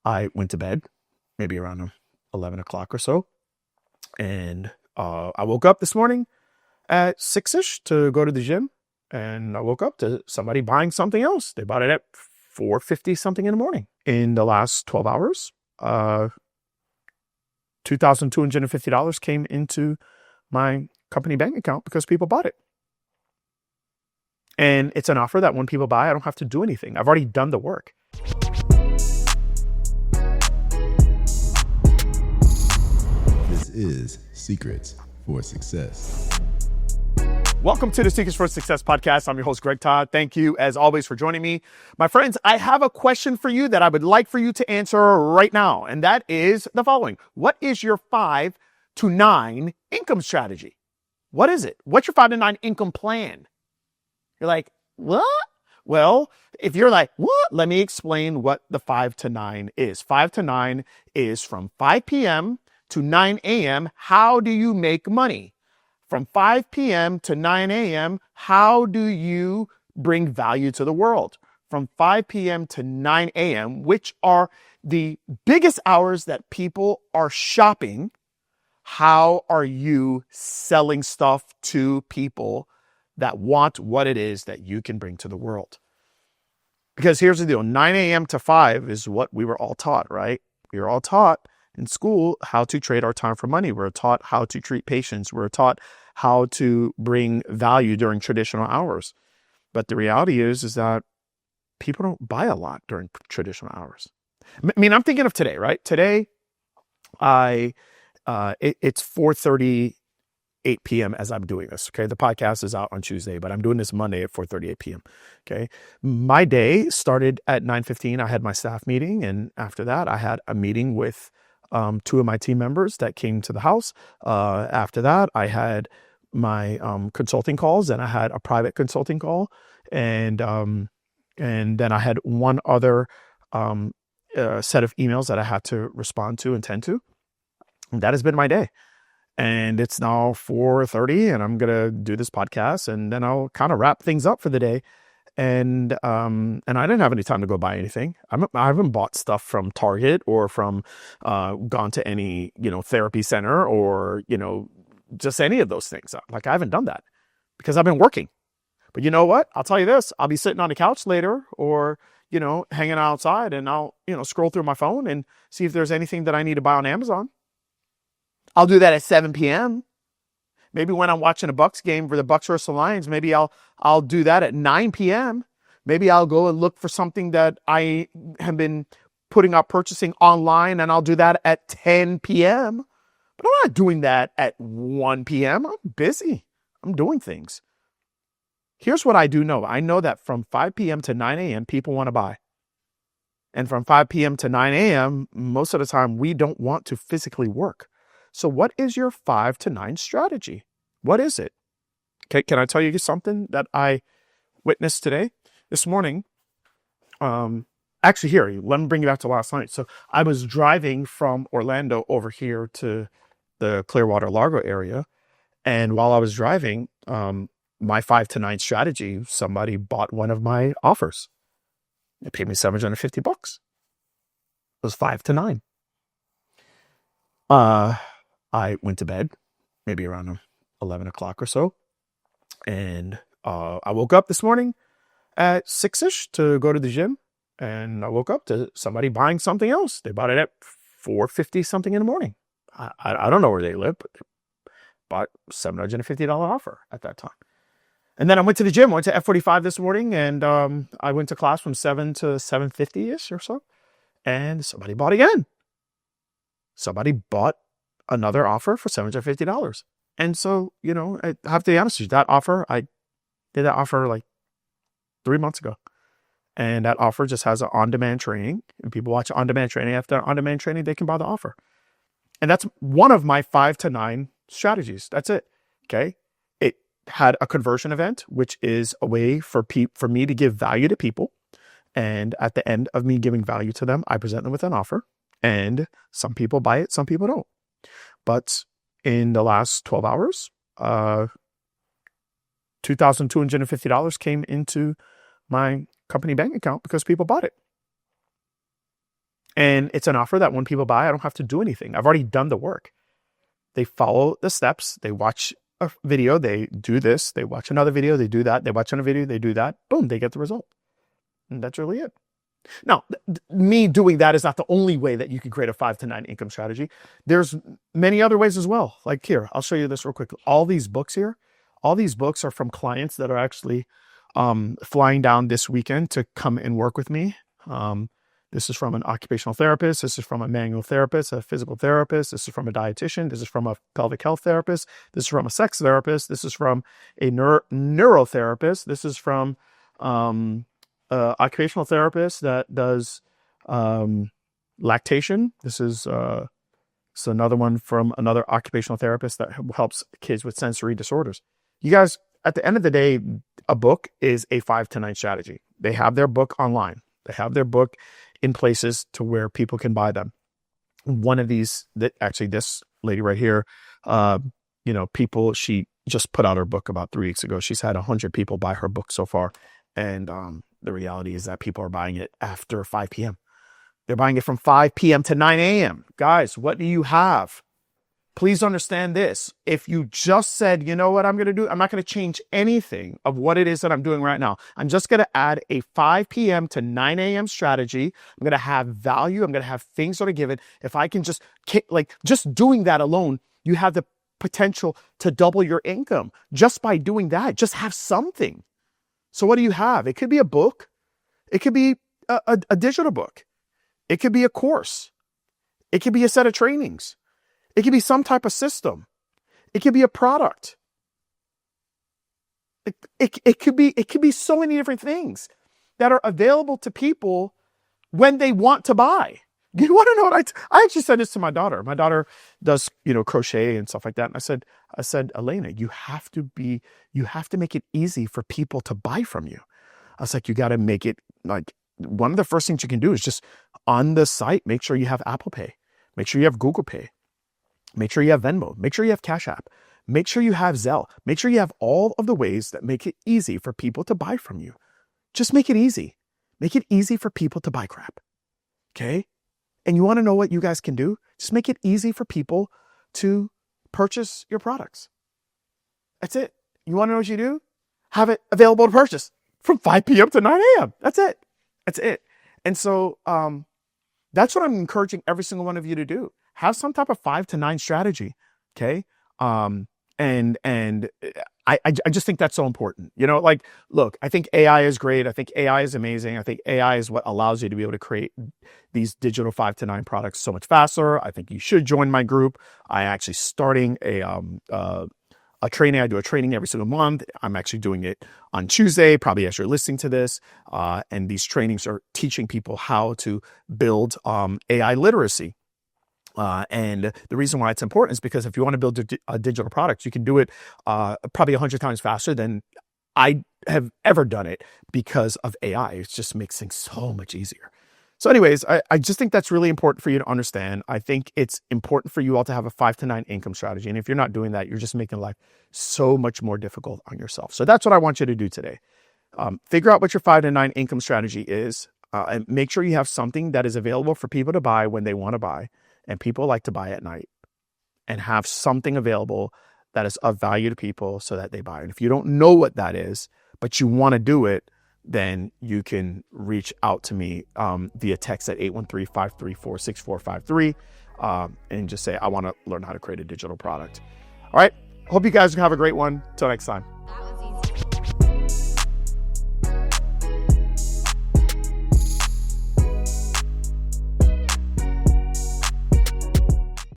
I went to bed maybe around 11 o'clock or so. And I woke up this morning at 6-ish to go to the gym. And I woke up to somebody buying something else. They bought it at 4:50 something in the morning. In the last 12 hours, $2,250 came into my company bank account because people bought it. And it's an offer that when people buy, I don't have to do anything. I've already done the work. This is Secrets for Success. Welcome to the Secrets for Success podcast. I'm your host, Greg Todd. Thank you, as always, for joining me. My friends, I have a question for you that I would like for you to answer right now, and that is the following. What is your 5 to 9 income strategy? What is it? What's your 5 to 9 income plan? You're like, what? Well, if you're like, what? Let me explain what the 5 to 9 is. 5 to 9 is from 5 p.m. to 9 a.m. How do you make money? From 5 p.m. to 9 a.m., how do you bring value to the world? From 5 p.m. to 9 a.m., which are the biggest hours that people are shopping, how are you selling stuff to people that want what it is that you can bring to the world? Because here's the deal, 9 a.m. to 5 is what we were all taught, right? We were all taught in school how to trade our time for money. We're taught how to treat patients. We're taught how to bring value during traditional hours. But the reality is that people don't buy a lot during traditional hours. I mean, I'm thinking of today, right? Today, it's 4:38 p.m. as I'm doing this, okay? The podcast is out on Tuesday, but I'm doing this Monday at 4:38 p.m., okay? My day started at 9:15. I had my staff meeting, and after that, I had a meeting with 2 of my team members that came to the house. After that, I had my consulting calls, and I had a private consulting call, and then I had one other set of emails that I had to respond to and tend to. And that has been my day. And it's now 4:30, and I'm gonna do this podcast, and then I'll kind of wrap things up for the day. And I didn't have any time to go buy anything. I haven't bought stuff from Target or from gone to any therapy center or just any of those things. Like, I haven't done that because I've been working. But you know what? I'll tell you this: I'll be sitting on the couch later, or hanging outside, and I'll scroll through my phone and see if there's anything that I need to buy on Amazon. I'll do that at 7 p.m. Maybe when I'm watching a Bucks game for the Bucks versus the Lions, maybe I'll do that at 9 p.m. Maybe I'll go and look for something that I have been putting up purchasing online, and I'll do that at 10 p.m. But I'm not doing that at 1 p.m. I'm busy. I'm doing things. Here's what I do know. I know that from 5 p.m. to 9 a.m., people want to buy. And from 5 p.m. to 9 a.m., most of the time, we don't want to physically work. So what is your 5 to 9 strategy? What is it? Okay, can I tell you something that I witnessed today? This morning, actually here, let me bring you back to last night. So I was driving from Orlando over here to the Clearwater Largo area. And while I was driving, my 5 to 9 strategy, somebody bought one of my offers. It paid me $750. It was 5 to 9. I went to bed maybe around 11 o'clock or so. And I woke up this morning at 6-ish to go to the gym. And I woke up to somebody buying something else. They bought it at 4:50 something in the morning. I don't know where they live, but they bought $750 offer at that time. And then I went to the gym. I went to F45 this morning, and I went to class from 7 to 7:50-ish or so. And somebody bought again. Somebody bought another offer for $750. And so, I have to be honest with you, I did that offer like 3 months ago. And that offer just has an on-demand training, and people watch on-demand training. After on-demand training, they can buy the offer. And that's one of my 5 to 9 strategies. That's it. Okay. It had a conversion event, which is a way for me to give value to people. And at the end of me giving value to them, I present them with an offer. And some people buy it, some people don't. But in the last 12 hours, $2,250 came into my company bank account because people bought it. And it's an offer that when people buy, I don't have to do anything. I've already done the work. They follow the steps. They watch a video. They do this. They watch another video. They do that. They watch another video. They do that. Boom, they get the result. And that's really it. Now, me doing that is not the only way that you can create a 5 to 9 income strategy. There's many other ways as well. Like here, I'll show you this real quick. All these books here, all these books are from clients that are actually flying down this weekend to come and work with me. This is from an occupational therapist. This is from a manual therapist, a physical therapist. This is from a dietitian. This is from a pelvic health therapist. This is from a sex therapist. This is from a neurotherapist. This is from occupational therapist that does lactation. This is another one from another occupational therapist that helps kids with sensory disorders. You guys, at the end of the day, a book is a 5 to 9 strategy. They have their book online. They have their book in places to where people can buy them. One of these, that actually this lady right here, people, she just put out her book about 3 weeks ago. She's had 100 people buy her book so far. And the reality is that people are buying it after 5 p.m. They're buying it from 5 p.m. to 9 a.m. Guys, what do you have? Please understand this. If you just said, you know what I'm going to do? I'm not going to change anything of what it is that I'm doing right now. I'm just going to add a 5 p.m. to 9 a.m. strategy. I'm going to have value. I'm going to have things that are given. If I can just doing that alone, you have the potential to double your income just by doing that. Just have something. So what do you have? It could be a book. It could be a digital book. It could be a course. It could be a set of trainings. It could be some type of system. It could be a product. It could be so many different things that are available to people when they want to buy. You want to know what I actually said this to my daughter. My daughter does, crochet and stuff like that. And I said, Elena, you have to make it easy for people to buy from you. I was like, you got to make it like one of the first things you can do is just on the site, make sure you have Apple Pay, make sure you have Google Pay, make sure you have Venmo, make sure you have Cash App, make sure you have Zelle, make sure you have all of the ways that make it easy for people to buy from you. Just make it easy. Make it easy for people to buy crap. Okay? And you want to know what you guys can do? Just make it easy for people to purchase your products. That's it. You want to know what you do? Have it available to purchase from 5 p.m. to 9 a.m. That's it. That's it. And so that's what I'm encouraging every single one of you to do. Have some type of 5 to 9 strategy. Okay. And I just think that's so important. Look, I think AI is great. I think AI is amazing. I think AI is what allows you to be able to create these digital 5 to 9 products so much faster. I think you should join my group. I actually starting a training. I do a training every single month. I'm actually doing it on Tuesday, probably as you're listening to this. And these trainings are teaching people how to build AI literacy. And the reason why it's important is because if you want to build a digital product, you can do it probably 100 times faster than I have ever done it because of AI. It just makes things so much easier. So anyways, I just think that's really important for you to understand. I think it's important for you all to have a 5 to 9 income strategy. And if you're not doing that, you're just making life so much more difficult on yourself. So that's what I want you to do today. Figure out what your 5 to 9 income strategy is and make sure you have something that is available for people to buy when they want to buy. And people like to buy at night, and have something available that is of value to people so that they buy. And if you don't know what that is, but you want to do it, then you can reach out to me via text at 813-534-6453 and just say, I want to learn how to create a digital product. All right. Hope you guys have a great one. Till next time.